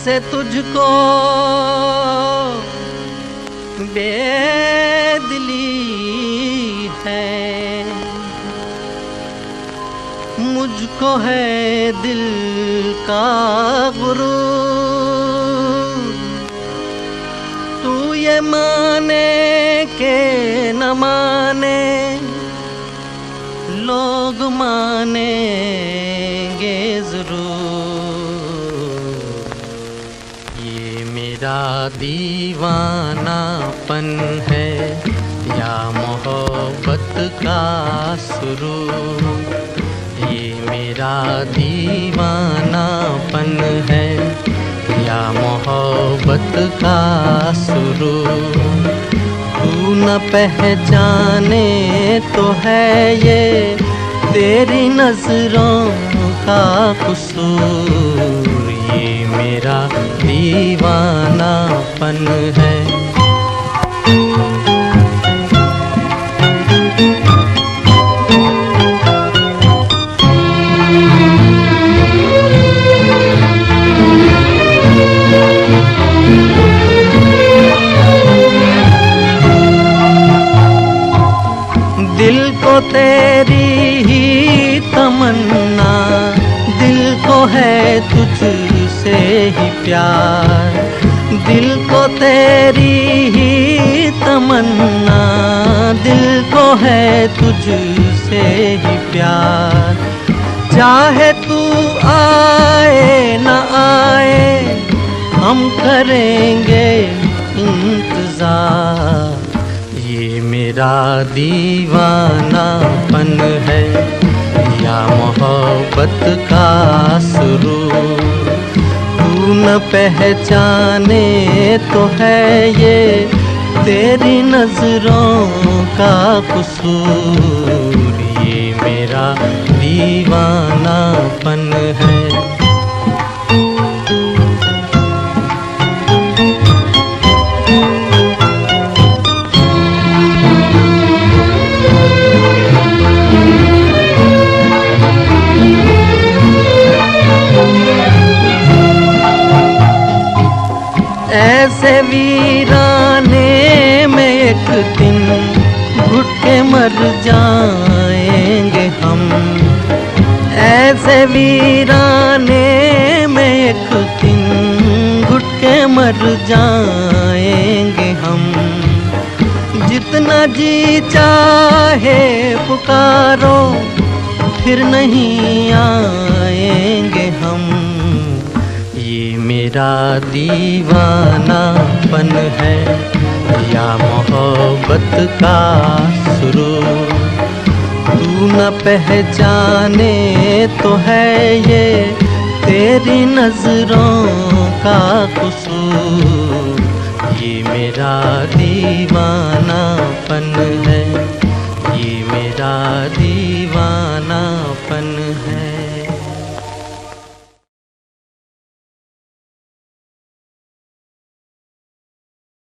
कैसे तुझको बेदिली है, मुझको है दिल का गुरूर। तू ये माने के न माने, लोग मानेंगे जरूर। ये मेरा दीवानापन है या मोहब्बत का सुरूर। ये मेरा दीवानापन है या मोहब्बत का सुरूर। तू न पहचाने तो है ये तेरी नजरों का कसूर। ये मेरा दीवानापन है। दिल को तेरी ही तमन्ना, दिल को है तुझसे ही प्यार। दिल को तेरी ही तमन्ना, दिल को है तुझसे ही प्यार। चाहे तू आए न आए, हम करेंगे इंतजार। ये मेरा दीवानापन है या मोहब्बत का सुरूर। तू न पहचाने तो है ये तेरी नजरों का कसूर। ये मेरा दीवानापन है। ऐसे वीराने में एक दिन घुट के मर जाएंगे हम। ऐसे वीराने में एक दिन घुट के मर जाएंगे हम। जितना जी चाहे पुकारो, फिर नहीं आएंगे हम। ये मेरा दीवानापन है या मोहब्बत का सुरूर। तू न पहचाने तो है ये तेरी नजरों का कसूर। ये मेरा दीवानापन है।